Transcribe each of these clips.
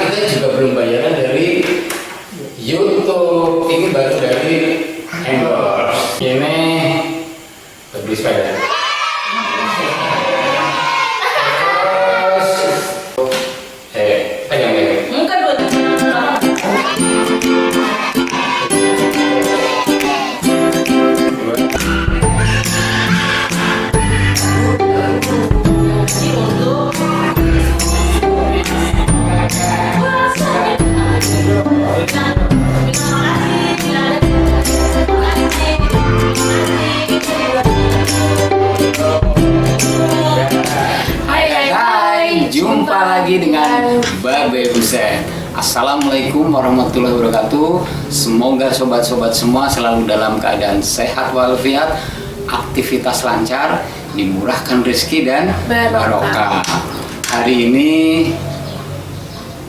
kita juga belum bayaran dari YouTube. Ini baru dari endorse. Ini beli sepeda. Jumpa lagi dengan Babe Husein. Assalamualaikum warahmatullahi wabarakatuh. Semoga sobat-sobat semua selalu dalam keadaan sehat walafiat, aktivitas lancar, dimurahkan rezeki dan barokah. Hari ini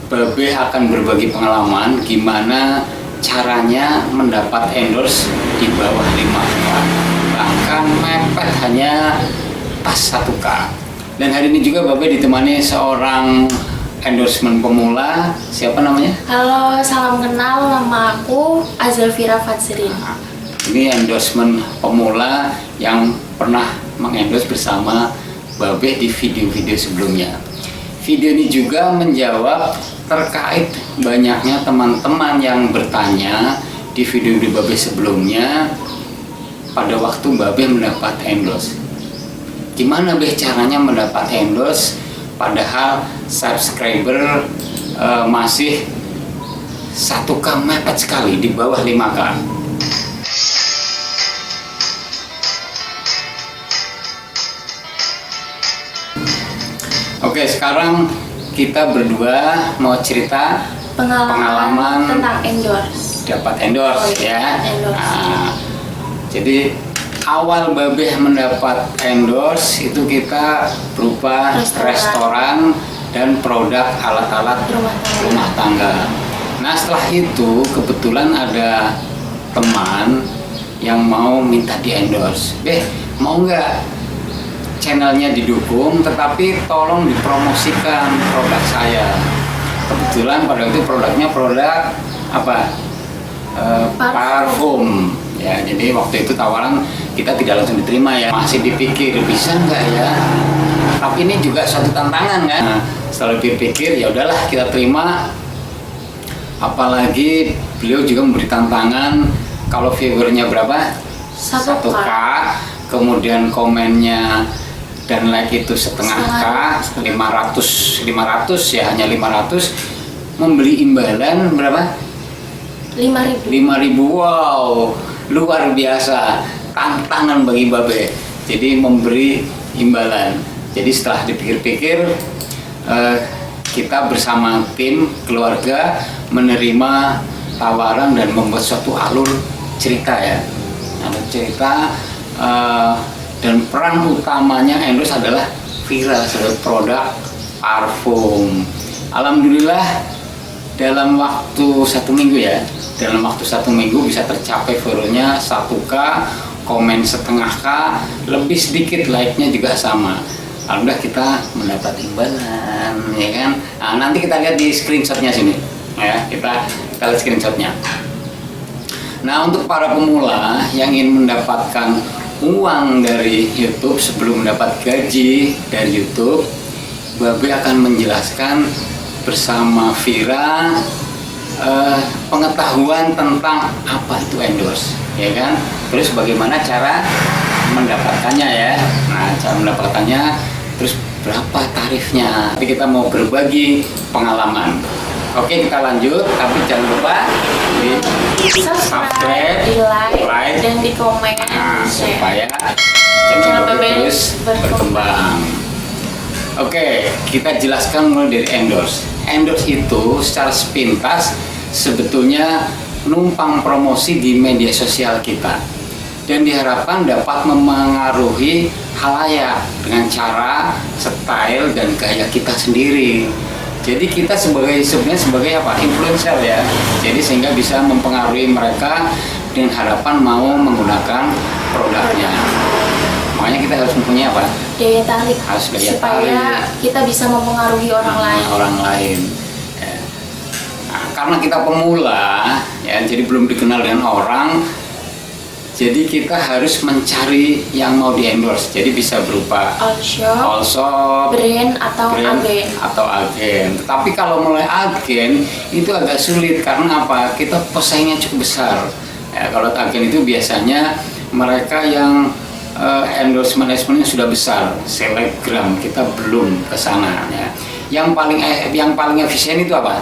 Babe akan berbagi pengalaman gimana caranya mendapat endorse di bawah 5K, bahkan mepet hanya pas 1K. Dan hari ini juga Babe ditemani seorang endorsement pemula. Siapa namanya? Halo, salam kenal. Nama aku Azalvira Fatsrin. Ini endorsement pemula yang pernah mengendorse bersama Babe di video-video sebelumnya. Video ini juga menjawab terkait banyaknya teman-teman yang bertanya di video di Babe sebelumnya pada waktu Babe mendapat endorse. Gimana Beh caranya mendapat endorse padahal subscriber masih 1K, mepet sekali di bawah 5K. Oke, sekarang kita berdua mau cerita pengalaman tentang endorse. Dapat endorse. Oh, iya, ya. endorse. Nah, jadi awal Babe mendapat endorse itu kita berupa restoran dan produk alat-alat rumah tangga. Nah, setelah itu kebetulan ada teman yang mau minta di endorse. Mau nggak channelnya didukung, tetapi tolong dipromosikan produk saya. Kebetulan pada itu produknya produk apa? Parfum. Ya, jadi waktu itu tawaran kita tidak langsung diterima ya, masih dipikir bisa nggak ya. Tapi ini juga suatu tantangan kan. Nah, setelah dipikir ya udahlah kita terima. Apalagi beliau juga memberi tantangan kalau viewernya berapa? 1K. Kemudian komennya dan like itu setengah K, 500 ya, hanya 500. Membeli imbalan berapa? 5.000. 5.000. Wow, luar biasa, tantangan bagi Babe. Jadi memberi imbalan. Jadi setelah dipikir-pikir, kita bersama tim keluarga menerima tawaran dan membuat suatu alur cerita ya. Alur cerita dan peran utamanya endorse adalah Vira sebagai produk parfum. Alhamdulillah dalam waktu 1 minggu ya. Dalam waktu 1 minggu bisa tercapai viewernya 1K, komen setengah K, lebih sedikit like-nya juga sama. Alhamdulillah kita mendapat imbalan, ya kan? Nah, nanti kita lihat di screenshotnya sini, ya kita lihat screenshotnya. Nah, untuk para pemula yang ingin mendapatkan uang dari YouTube sebelum mendapat gaji dari YouTube, Babe akan menjelaskan bersama Vira pengetahuan tentang apa itu endorse, ya kan? Terus bagaimana cara mendapatkannya ya? Nah, cara mendapatkannya, terus berapa tarifnya? Tapi kita mau berbagi pengalaman. Oke, kita lanjut, tapi jangan lupa di subscribe, di like, dan di komen, supaya channel Babe terus berkembang. Oke, kita jelaskan mulai dari endorse. Endorse itu secara sepintas sebetulnya numpang promosi di media sosial kita dan diharapkan dapat memengaruhi khalayak dengan cara, style, dan gaya kita sendiri. Jadi kita sebenarnya sebagai apa? Influencer ya. Jadi sehingga bisa mempengaruhi mereka dengan harapan mau menggunakan produknya. Makanya kita harus mempunyai apa? Daya tarik. Harus daya supaya tarik. kita bisa mempengaruhi orang lain. Orang lain. Ya. karena kita pemula ya, jadi belum dikenal dengan orang, jadi kita harus mencari yang mau di endorse. Jadi bisa berupa all shop, brand atau agen. Tetapi kalau mulai agen itu agak sulit karena apa? Kita pesaingnya cukup besar. Ya, kalau agen itu biasanya mereka yang endorsement sudah besar, selebgram. Kita belum ke sana ya. Yang paling efisien itu apa?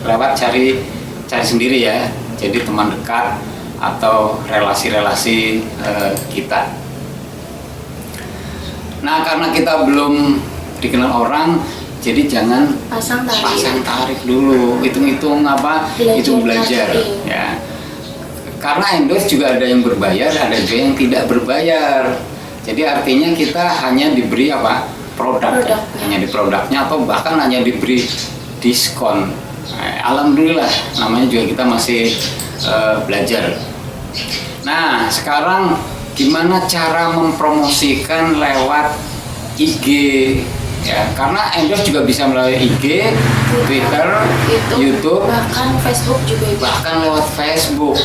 Lewat cari sendiri ya. Jadi teman dekat atau relasi-relasi kita. Nah, karena kita belum dikenal orang, jadi jangan pasang tarif dulu, hitung-hitung belajar ya. Karena endorse juga ada yang berbayar, ada juga yang tidak berbayar. Jadi artinya kita hanya diberi produknya, hanya di produknya atau bahkan hanya diberi diskon. Alhamdulillah, namanya juga kita masih belajar. Nah, sekarang gimana cara mempromosikan lewat IG ya? Karena endorse juga bisa melalui IG, Twitter, YouTube, bahkan lewat Facebook.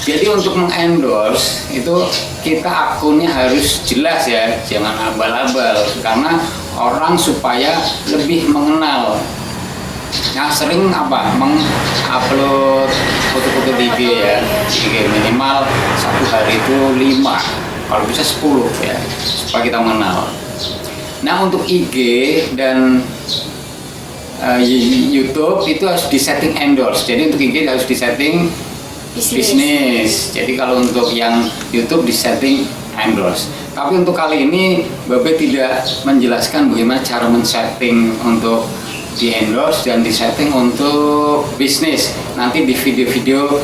Jadi untuk mengendorse itu kita akunnya harus jelas ya, jangan abal-abal karena orang supaya lebih mengenal. Nah, sering mengupload foto-foto di IG ya, IG minimal satu hari itu 5, kalau bisa 10 ya, supaya kita mengenal. Nah, untuk IG dan YouTube itu harus disetting endorse. Jadi untuk IG harus disetting bisnis. Jadi kalau untuk yang YouTube disetting endorse. Tapi untuk kali ini Babe tidak menjelaskan bagaimana cara men-setting untuk di endorse dan disetting untuk bisnis. Nanti di video-video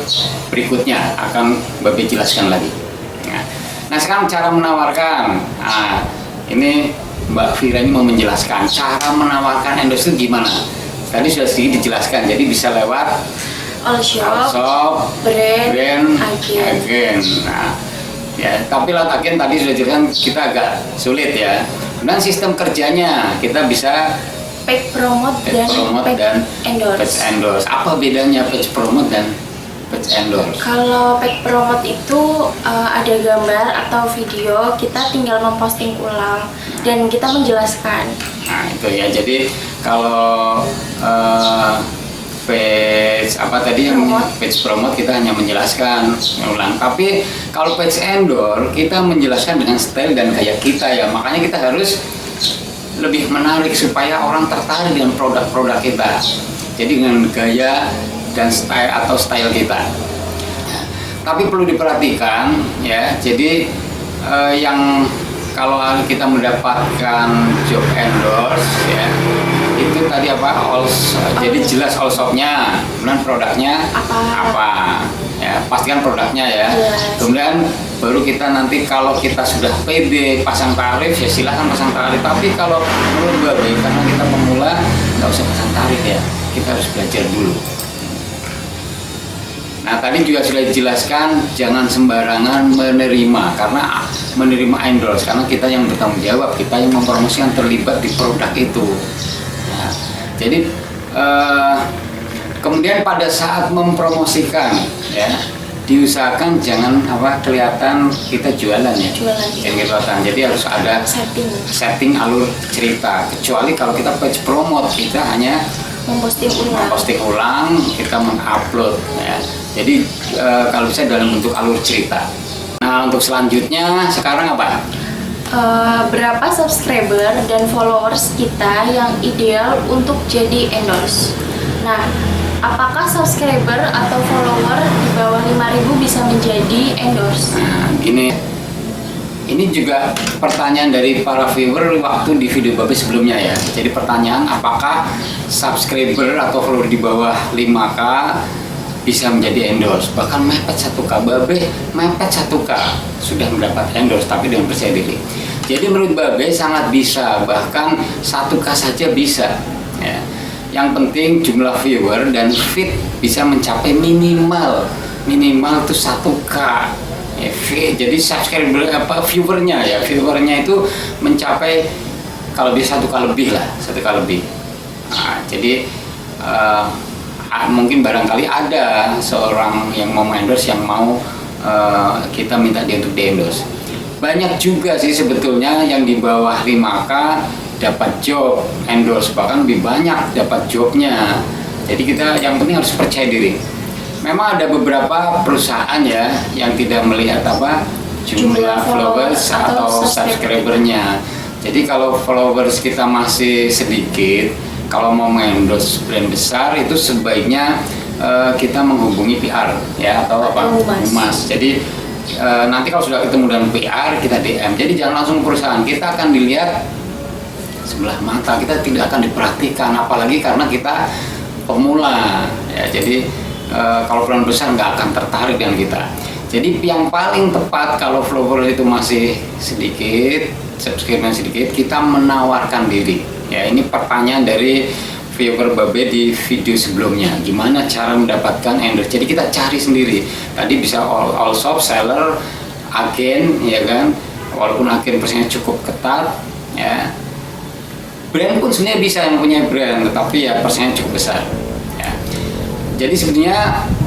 berikutnya akan Babe jelaskan lagi. Nah, sekarang cara menawarkan. Nah, ini Mbak Vira ini mau menjelaskan cara menawarkan endorse itu gimana. Tadi sudah sedikit dijelaskan. Jadi bisa lewat all shop, brand, agen. Nah, ya, tapi lewat agen tadi sudah jelaskan kita agak sulit ya. Dan sistem kerjanya kita bisa page promote dan page endorse. Apa bedanya page promote dan page endorse? Kalau page promote itu ada gambar atau video, kita tinggal memposting ulang dan kita menjelaskan. Nah, itu ya. Jadi kalau page promote kita hanya menjelaskan ulang. Tapi kalau page endorse kita menjelaskan dengan style dan gaya kita ya. Makanya kita harus lebih menarik supaya orang tertarik dengan produk-produk kita. Jadi dengan gaya dan style kita. Tapi perlu diperhatikan ya. Jadi yang kalau kita mendapatkan job endorse ya, itu tadi jadi jelas all shopnya, kemudian produknya apa ya, pastikan produknya ya. Kemudian baru kita nanti kalau kita sudah pede pasang tarif ya silahkan pasang tarif. Tapi kalau menurut Babe karena kita pemula nggak usah pasang tarif ya, kita harus belajar dulu. Nah, tadi juga sudah dijelaskan jangan sembarangan menerima karena menerima endorse karena kita yang bertanggung jawab, kita yang mempromosikan, terlibat di produk itu. Nah, jadi kemudian pada saat mempromosikan ya diusahakan jangan kelihatan kita jualan ya. Jadi harus ada setting alur cerita. Kecuali kalau kita page promote kita hanya memposting ulang, kita mengupload ya. Jadi kalau bisa dalam bentuk alur cerita. Nah, untuk selanjutnya sekarang apa? Berapa subscriber dan followers kita yang ideal untuk jadi endorse. Nah, apakah subscriber atau follower di bawah 5.000 bisa menjadi endorse? Nah, ini juga pertanyaan dari para viewer waktu di video Babe sebelumnya ya. Jadi pertanyaan apakah subscriber atau follower di bawah 5K bisa menjadi endorse, bahkan mepet 1K. Babe mepet 1K sudah mendapat endorse tapi dengan percaya diri. Jadi menurut Babe sangat bisa, bahkan 1K saja bisa ya. Yang penting jumlah viewer dan feed bisa mencapai minimal itu 1K ya, jadi subscriber viewernya itu mencapai kalau bisa 1K lebih lah, 1K lebih. Nah, jadi mungkin barangkali ada seorang yang mau endorse yang mau kita minta dia untuk di endorse. Banyak juga sih sebetulnya yang di bawah 5K dapat job endorse, bahkan lebih banyak dapat jobnya. Jadi kita yang penting harus percaya diri. Memang ada beberapa perusahaan ya yang tidak melihat jumlah followers atau subscribernya. Jadi kalau followers kita masih sedikit, kalau mau mengendorse brand besar itu sebaiknya kita menghubungi PR ya atau humas. Jadi nanti kalau sudah ketemu dengan PR kita DM. Jadi jangan langsung perusahaan, kita akan dilihat sebelah mata, kita tidak akan diperhatikan, apalagi karena kita pemula ya. Jadi kalau brand besar nggak akan tertarik dengan kita. Jadi yang paling tepat kalau follower itu masih sedikit, subscriber sedikit, kita menawarkan diri. Ya, ini pertanyaan dari viewer Babe di video sebelumnya. Gimana cara mendapatkan endorse? Jadi kita cari sendiri. Tadi bisa all shop, seller, agen, ya kan? Walaupun agen persennya cukup ketat, ya. Brand pun sebenarnya bisa yang punya brand, tetapi ya persennya cukup besar. Ya. Jadi sebenarnya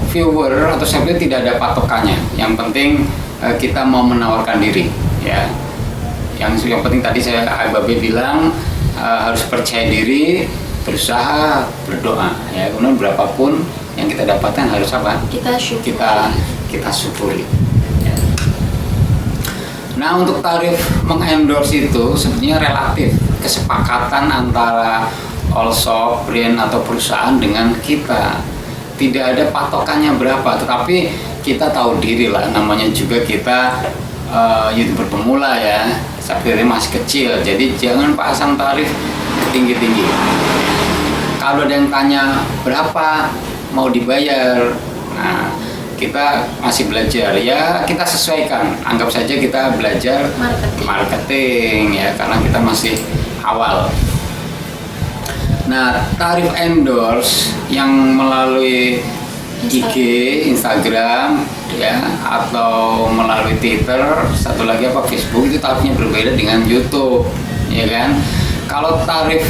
viewer atau subscriber tidak ada patokannya. Yang penting kita mau menawarkan diri, ya. Yang penting tadi Babe bilang harus percaya diri, berusaha, berdoa. Ya, kemudian berapapun yang kita dapatkan harus Kita syukuri. Kita syukuri. Ya. Nah, untuk tarif mengendorse itu sebenarnya relatif kesepakatan antara all shop, brand atau perusahaan dengan kita. Tidak ada patokannya berapa, tetapi kita tahu diri lah, namanya juga kita YouTuber pemula ya, subscribernya masih kecil, jadi jangan pasang tarif tinggi-tinggi. Kalau ada yang tanya berapa mau dibayar, nah kita masih belajar ya, kita sesuaikan, anggap saja kita belajar marketing ya, karena kita masih awal. Nah, tarif endorse yang melalui IG, Instagram, ya, atau melalui Twitter, satu lagi Facebook, itu tarifnya berbeda dengan YouTube, ya kan? Kalau tarif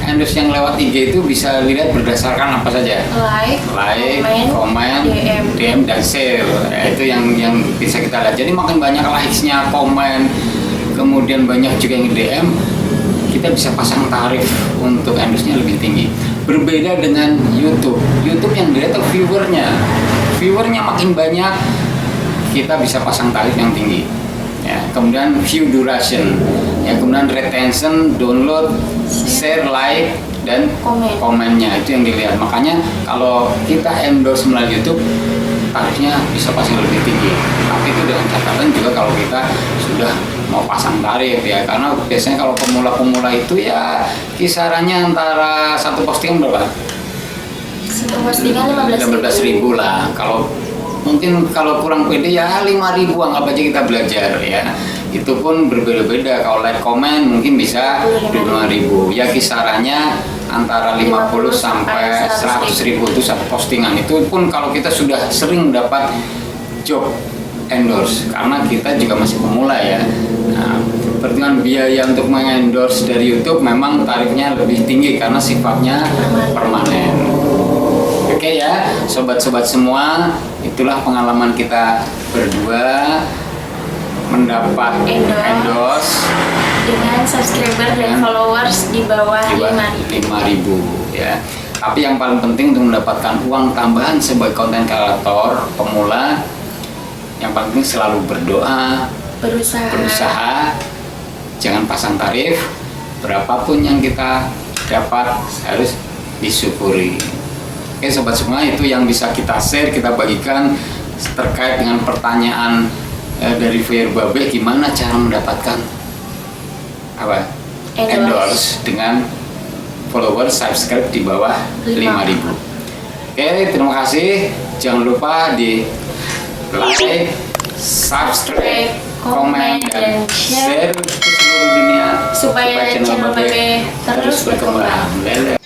endorse yang lewat IG itu bisa lihat berdasarkan apa saja? Like, komen, DM, dan share. Ya, itu yang bisa kita lihat. Jadi makin banyak likes-nya, komen, kemudian banyak juga yang DM, kita bisa pasang tarif untuk endorse-nya lebih tinggi. Berbeda dengan YouTube. YouTube yang dilihat viewernya makin banyak, kita bisa pasang tarif yang tinggi. Ya, kemudian view duration, ya, kemudian retention, download, share, like, dan komennya itu yang dilihat. Makanya kalau kita endorse melalui YouTube, tarifnya bisa pasang lebih tinggi. Tapi itu dengan catatan juga kalau kita sudah mau pasang tarif ya, karena biasanya kalau pemula-pemula itu ya kisarannya antara satu postingan berapa? Satu postingan 15.000 lah. Kalau mungkin kalau kurang pede ya 5.000, anggap aja kita belajar ya. Itu pun berbeda-beda. Kalau like komen mungkin bisa 25.000. Ya kisarannya antara 50 sampai 100.000 itu satu postingan. Itu pun kalau kita sudah sering dapat job endorse, karena kita juga masih pemula ya. Nah, perhitungan biaya untuk mengendorse dari YouTube memang tarifnya lebih tinggi karena sifatnya permanen. Oke ya, sobat-sobat semua, itulah pengalaman kita berdua mendapat endorse dengan subscriber dan followers di bawah 5.000 ya. Tapi yang paling penting untuk mendapatkan uang tambahan sebagai konten kreator pemula, yang paling penting selalu berdoa, berusaha, jangan pasang tarif, berapapun yang kita dapat harus disyukuri. Oke sobat semua, itu yang bisa kita share, kita bagikan terkait dengan pertanyaan dari viewer Babe, gimana cara mendapatkan endorse dengan followers subscribe di bawah 5.000. Oke, terima kasih. Jangan lupa di like, subscribe, komen, dan share ke seluruh dunia supaya channel Babe terus berkembang.